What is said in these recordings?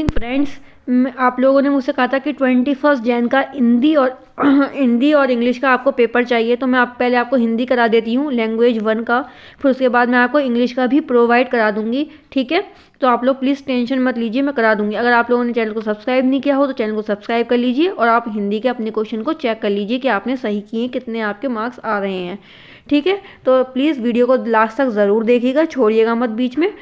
Friends, आप लोगों ने मुझसे कहा था कि 21 जैन का हिंदी और इंग्लिश का आपको पेपर चाहिए, तो मैं पहले आपको हिंदी करा देती हूँ लैंग्वेज 1 का, फिर उसके बाद मैं आपको इंग्लिश का भी प्रोवाइड करा दूँगी। ठीक है, तो आप लोग प्लीज़ टेंशन मत लीजिए, मैं करा दूँगी। अगर आप लोगों ने चैनल को सब्सक्राइब नहीं किया हो तो चैनल को सब्सक्राइब कर लीजिए और आप हिंदी के अपने क्वेश्चन को चेक कर लीजिए कि आपने सही किए हैं, कितने आपके मार्क्स आ रहे हैं। ठीक है, तो प्लीज़ वीडियो को लास्ट तक ज़रूर देखिएगा, छोड़िएगा मत बीच में,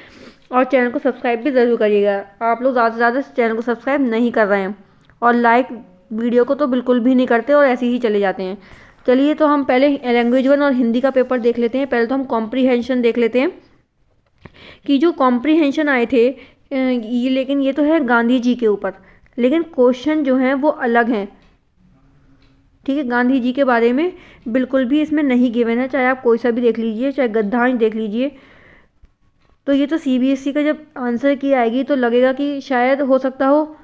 और चैनल को सब्सक्राइब भी ज़रूर करिएगा। आप लोग ज़्यादा से ज़्यादा चैनल को सब्सक्राइब नहीं कर रहे हैं और लाइक वीडियो को तो बिल्कुल भी नहीं करते और ऐसे ही चले जाते हैं। चलिए, तो हम पहले लैंग्वेज 1 और हिंदी का पेपर देख लेते हैं। पहले तो हम कॉम्प्रीहेंशन देख लेते हैं कि जो कॉम्प्रीहेंशन आए थे लेकिन ये तो है गांधी जी के ऊपर, लेकिन क्वेश्चन जो हैं वो अलग हैं। ठीक है, गांधी जी के बारे में बिल्कुल भी इसमें नहीं गिवन है, चाहे आप कोई सा भी देख लीजिए, चाहे गद्दांश देख लीजिए। तो ये तो सीबीएसई का जब आंसर की आएगी तो लगेगा कि शायद हो सकता हो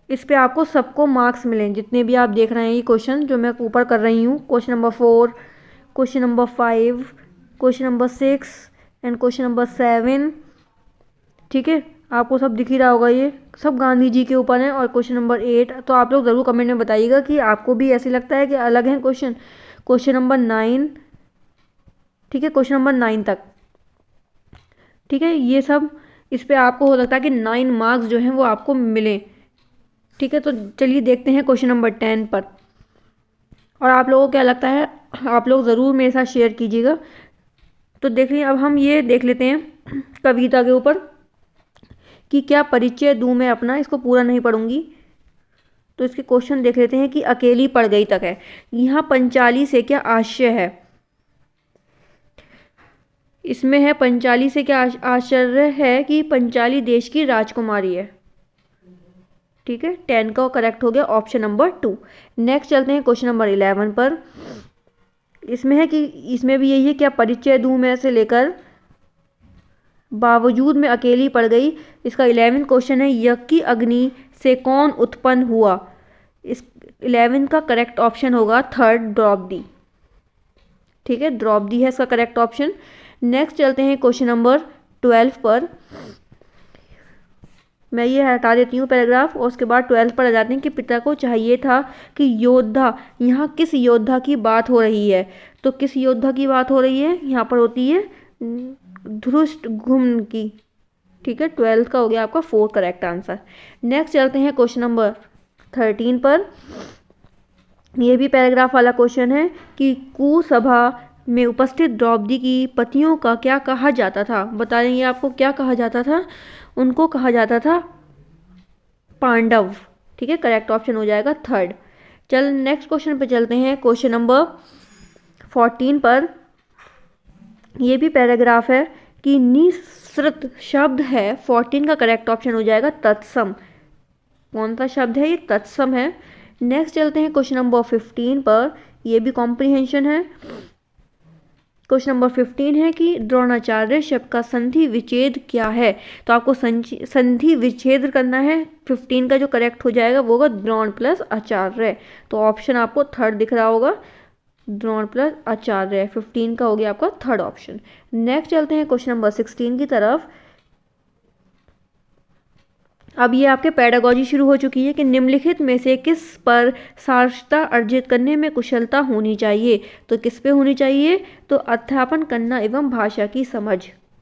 इस पे आपको सबको मार्क्स मिलें, जितने भी आप देख रहे हैं ये क्वेश्चन जो मैं ऊपर कर रही हूँ। Question number 4, question number 5, question number 6 and question number 7। ठीक है, आपको सब दिख ही रहा होगा, ये सब गांधी जी के ऊपर है। और क्वेश्चन नंबर 8, तो आप लोग ज़रूर कमेंट में बताइएगा कि आपको भी ऐसे लगता है कि अलग हैं क्वेश्चन। क्वेश्चन नंबर 9, ठीक है, क्वेश्चन नंबर 9 तक। ठीक है, ये सब इस पे आपको हो सकता है कि 9 मार्क्स जो हैं वो आपको मिले। ठीक है, तो चलिए देखते हैं क्वेश्चन नंबर 10 पर। और आप लोगों को क्या लगता है, आप लोग ज़रूर मेरे साथ शेयर कीजिएगा। तो देखिए, अब हम ये देख लेते हैं कविता के ऊपर कि क्या परिचय दूँ मैं अपना। इसको पूरा नहीं पढ़ूंगी, तो इसके क्वेश्चन देख लेते हैं कि अकेली पड़ गई तक है। यहाँ पंचाली से क्या आशय है, इसमें है पंचाली से क्या आश्चर्य है कि पंचाली देश की राजकुमारी है। ठीक है, 10 का करेक्ट हो गया ऑप्शन नंबर 2। नेक्स्ट चलते हैं क्वेश्चन नंबर 11 पर। इसमें है कि इसमें भी यही है, क्या परिचय दूं मैं से लेकर बावजूद में अकेली पड़ गई। इसका 11 क्वेश्चन है, यज्ञ की अग्नि से कौन उत्पन्न हुआ। इस 11 का करेक्ट ऑप्शन होगा 3rd द्रौपदी। ठीक है, द्रौपदी है इसका करेक्ट ऑप्शन। नेक्स्ट चलते हैं क्वेश्चन नंबर 12 पर। मैं ये हटा देती हूँ पैराग्राफ और उसके बाद 12 पर आ जाते हैं कि पिता को चाहिए था कि योद्धा, यहाँ किस योद्धा की बात हो रही है। तो किस योद्धा की बात हो रही है, यहाँ पर होती है धृष्टद्युम्न की। ठीक है, 12 का हो गया आपका 4 करेक्ट आंसर। नेक्स्ट चलते हैं क्वेश्चन नंबर 13 पर। यह भी पैराग्राफ वाला क्वेश्चन है कि कुसभा में उपस्थित द्रौपदी की पतियों का क्या कहा जाता था। बता देंगे आपको क्या कहा जाता था। उनको कहा जाता था पांडव। ठीक है, करेक्ट ऑप्शन हो जाएगा 3rd। चल नेक्स्ट क्वेश्चन पे चलते हैं, क्वेश्चन नंबर 14 पर। यह भी पैराग्राफ है कि निःसृत शब्द है। 14 का करेक्ट ऑप्शन हो जाएगा तत्सम। कौन सा शब्द है ये, तत्सम है। नेक्स्ट चलते हैं क्वेश्चन नंबर 15 पर। यह भी कॉम्प्रीहेंशन है। क्वेश्चन नंबर 15 है कि द्रोणाचार्य शब्द का संधि विच्छेद क्या है। तो आपको संधि विच्छेद करना है। 15 का जो करेक्ट हो जाएगा वो होगा द्रोण प्लस आचार्य। तो ऑप्शन आपको 3rd दिख रहा होगा, द्रोण प्लस आचार्य। 15 का हो गया आपका 3rd ऑप्शन। नेक्स्ट चलते हैं क्वेश्चन नंबर 16 की तरफ। अब ये आपके पेडागोजी शुरू हो चुकी है कि निम्नलिखित में से किस पर साक्षरता अर्जित करने में कुशलता होनी चाहिए। तो किस पे होनी चाहिए, तो अध्यापन करना एवं भाषा की समझ।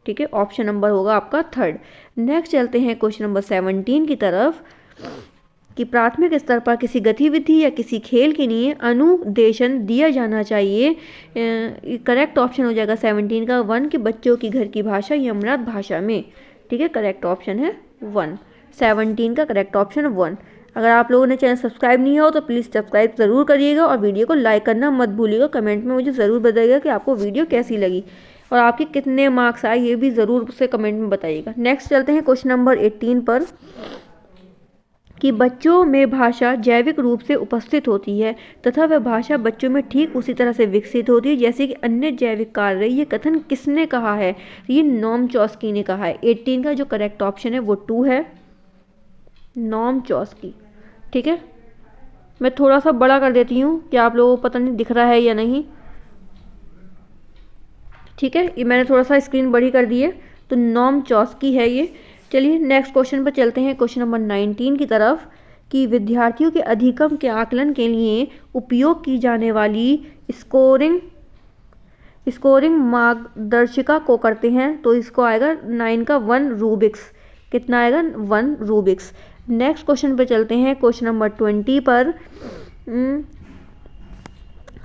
ठीक है, ऑप्शन नंबर होगा आपका 3rd। नेक्स्ट चलते हैं क्वेश्चन नंबर 17 की तरफ कि प्राथमिक स्तर पर किसी गतिविधि या किसी खेल के लिए अनुदेशन दिया जाना चाहिए। करेक्ट ऑप्शन हो जाएगा 17 का 1 कि बच्चों की घर की भाषा या मृत भाषा में। ठीक है, करेक्ट ऑप्शन है 1। 17 का करेक्ट ऑप्शन 1। अगर आप लोगों ने चैनल सब्सक्राइब नहीं हो तो प्लीज़ सब्सक्राइब ज़रूर करिएगा और वीडियो को लाइक करना मत भूलिएगा। कमेंट में मुझे ज़रूर बताइएगा कि आपको वीडियो कैसी लगी और आपके कितने मार्क्स आए, ये भी ज़रूर से कमेंट में बताइएगा। नेक्स्ट चलते हैं क्वेश्चन नंबर 18 पर कि बच्चों में भाषा जैविक रूप से उपस्थित होती है तथा वह भाषा बच्चों में ठीक उसी तरह से विकसित होती है जैसे कि अन्य जैविक कार्य। ये कथन किसने कहा है, ये नोम चॉस्की ने कहा है। 18 का जो करेक्ट ऑप्शन है वो 2 है, नोम चॉस्की। ठीक है, मैं थोड़ा सा बड़ा कर देती हूँ कि आप लोगों को पता नहीं दिख रहा है या नहीं। ठीक है, ये मैंने थोड़ा सा स्क्रीन बड़ी कर दी है। तो नोम चॉस्की है ये। चलिए नेक्स्ट क्वेश्चन पर चलते हैं, क्वेश्चन नंबर 19 की तरफ, कि विद्यार्थियों के अधिगम के आकलन के लिए उपयोग की जाने वाली स्कोरिंग मार्गदर्शिका को करते हैं। तो इसको आएगा 9 का 1 रूबिक्स। कितना आएगा? 1 रूबिक्स। नेक्स्ट क्वेश्चन पे चलते हैं, क्वेश्चन नंबर 20 पर,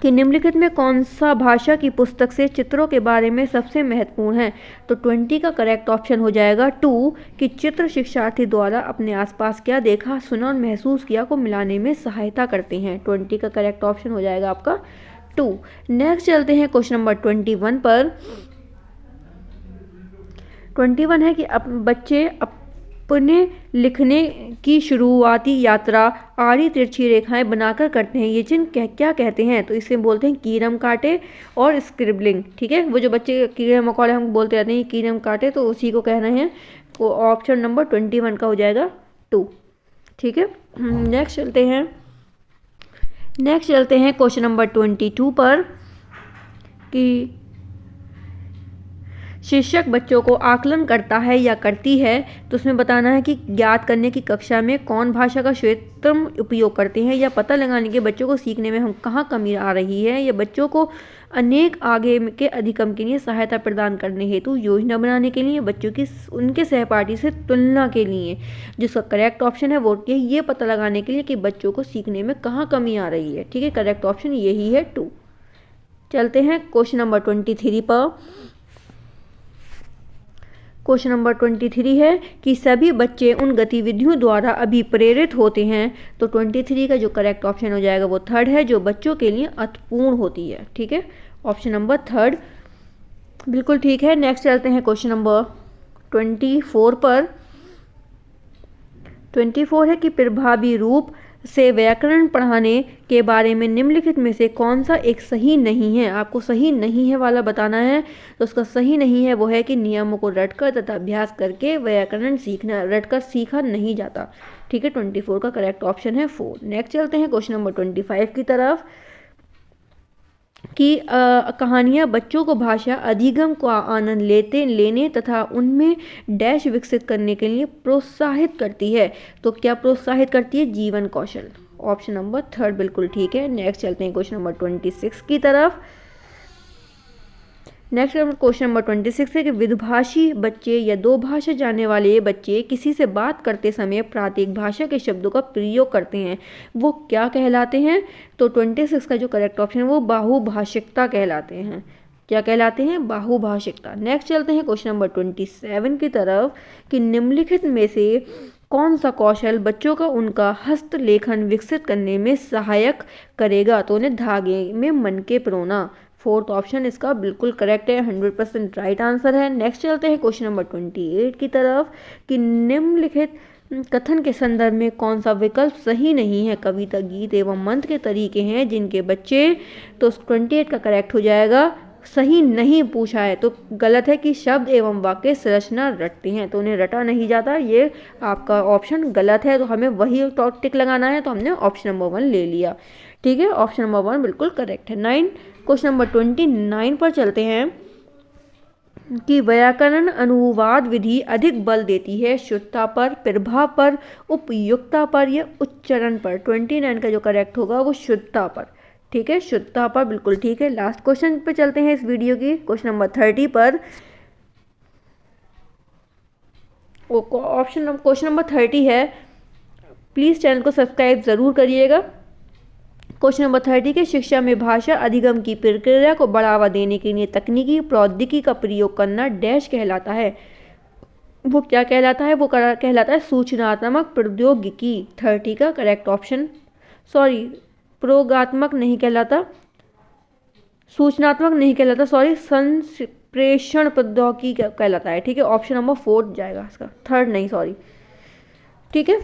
कि निम्नलिखित में कौन सा भाषा की पुस्तक से चित्रों के बारे में सबसे महत्वपूर्ण है। तो 20 का करेक्ट ऑप्शन हो जाएगा 2, कि चित्र शिक्षार्थी द्वारा अपने आसपास क्या देखा, सुना और महसूस किया को मिलाने में सहायता करते हैं। 20 का करेक्ट ऑप्शन हो जाएगा आपका 2। नेक्स्ट चलते हैं क्वेश्चन नंबर 21 पर। 21 है कि बच्चे अपने लिखने की शुरुआती यात्रा आड़ी तिरछी रेखाएं बनाकर करते हैं। ये चिन्ह क्या कहते हैं? तो इसे बोलते हैं कीरम काटे और स्क्रिबलिंग। ठीक है, वो जो बच्चे कीड़े मकोड़े हम बोलते रहते हैं कीरम काटे, तो उसी को कह रहे हैं। वो ऑप्शन नंबर 21 का हो जाएगा 2। ठीक है, नेक्स्ट चलते हैं क्वेश्चन नंबर 22 पर, कि शिक्षक बच्चों को आकलन करता है या करती है। तो उसमें बताना है कि ज्ञात करने की कक्षा में कौन भाषा का क्षेत्र उपयोग करते हैं, या पता लगाने के बच्चों को सीखने में हम कहाँ कमी आ रही है, या बच्चों को अनेक आगे के अधिगम के लिए सहायता प्रदान करने हेतु योजना बनाने के लिए, बच्चों की उनके सहपाठी से तुलना के लिए। जिसका करेक्ट ऑप्शन है वो ये पता लगाने के लिए कि बच्चों को सीखने में कहाँ कमी आ रही है। ठीक है, करेक्ट ऑप्शन यही है 2। चलते हैं क्वेश्चन नंबर 23 पर। क्वेश्चन नंबर 23 है कि सभी बच्चे उन गतिविधियों द्वारा अभिप्रेरित होते हैं। तो 23 का जो करेक्ट ऑप्शन हो जाएगा वो 3rd है, जो बच्चों के लिए अर्थपूर्ण होती है। ठीक है, ऑप्शन नंबर 3rd बिल्कुल ठीक है। नेक्स्ट चलते हैं क्वेश्चन नंबर 24 पर। 24 है कि प्रभावी रूप से व्याकरण पढ़ाने के बारे में निम्नलिखित में से कौन सा एक सही नहीं है। आपको सही नहीं है वाला बताना है। तो उसका सही नहीं है वो है कि नियमों को रटकर तथा अभ्यास करके व्याकरण सीखना, रटकर सीखा नहीं जाता। ठीक है, 24 का करेक्ट ऑप्शन है 4। नेक्स्ट चलते हैं क्वेश्चन नंबर 25 की तरफ, कि कहानियाँ बच्चों को भाषा अधिगम का आनंद लेने तथा उनमें डैश विकसित करने के लिए प्रोत्साहित करती है। तो क्या प्रोत्साहित करती है? जीवन कौशल। ऑप्शन नंबर 3rd बिल्कुल ठीक है। नेक्स्ट चलते हैं क्वेश्चन नंबर 26 की तरफ। नेक्स्ट क्वेश्चन नंबर 26 है कि विदुभाषी बच्चे या 2 भाषा जानने वाले बच्चे किसी से बात करते समय प्रातीय भाषा के शब्दों का प्रयोग करते हैं, वो क्या कहलाते हैं? तो 26 का जो करेक्ट ऑप्शन है वो बाहुभाषिकता कहलाते हैं। क्या कहलाते हैं? बाहुभाषिकता। नेक्स्ट चलते हैं क्वेश्चन नंबर 27 की तरफ, कि निम्नलिखित में से कौन सा कौशल बच्चों का उनका हस्तलेखन विकसित करने में सहायक करेगा? तो उन्हें धागे में मन के पिरोना। 4th ऑप्शन इसका बिल्कुल करेक्ट है, 100% राइट आंसर है। नेक्स्ट चलते हैं क्वेश्चन नंबर 28 की तरफ, कि निम्नलिखित कथन के संदर्भ में कौन सा विकल्प सही नहीं है? कविता, गीत एवं मंत्र के तरीके हैं जिनके बच्चे। तो 28 का करेक्ट हो जाएगा, सही नहीं पूछा है तो गलत है, कि शब्द एवं वाक्य संरचना रटते हैं, तो उन्हें रटा नहीं जाता। ये आपका ऑप्शन गलत है, तो हमें वही टिक लगाना है। तो हमने ऑप्शन नंबर 1 ले लिया। ठीक है, ऑप्शन नंबर 1 बिल्कुल करेक्ट है। क्वेश्चन नंबर 29 पर चलते हैं, कि व्याकरण अनुवाद विधि अधिक बल देती है शुद्धता पर, प्रभाव पर, उपयुक्तता पर या उच्चारण पर। 29 का जो करेक्ट होगा वो शुद्धता पर। ठीक है, शुद्धता पर बिल्कुल ठीक है। लास्ट क्वेश्चन पे चलते हैं इस वीडियो की, क्वेश्चन नंबर 30 पर। क्वेश्चन नंबर 30 है, प्लीज़ चैनल को सब्सक्राइब ज़रूर करिएगा। क्वेश्चन नंबर 30 के शिक्षा में भाषा अधिगम की प्रक्रिया को बढ़ावा देने के लिए तकनीकी प्रौद्योगिकी का प्रयोग करना डैश कहलाता है। वो क्या कहलाता है? वो कहलाता है सूचनात्मक प्रौद्योगिकी। 30 का करेक्ट ऑप्शन, प्रयोगात्मक नहीं कहलाता, सूचनात्मक नहीं कहलाता, संप्रेषण प्रौद्योगिकी कहलाता है। ठीक है, ऑप्शन नंबर 4 जाएगा इसका, 3rd नहीं, ठीक है,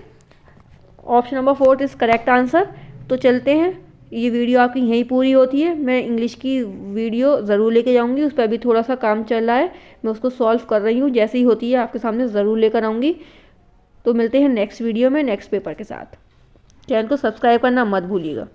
option number 4 is correct answer. तो चलते हैं, ये वीडियो आपकी यहीं पूरी होती है। मैं इंग्लिश की वीडियो ज़रूर लेके जाऊंगी, उस पर अभी थोड़ा सा काम चल रहा है, मैं उसको सॉल्व कर रही हूँ। जैसे ही होती है आपके सामने ज़रूर लेकर आऊँगी। तो मिलते हैं नेक्स्ट वीडियो में नेक्स्ट पेपर के साथ। चैनल को सब्सक्राइब करना मत भूलिएगा।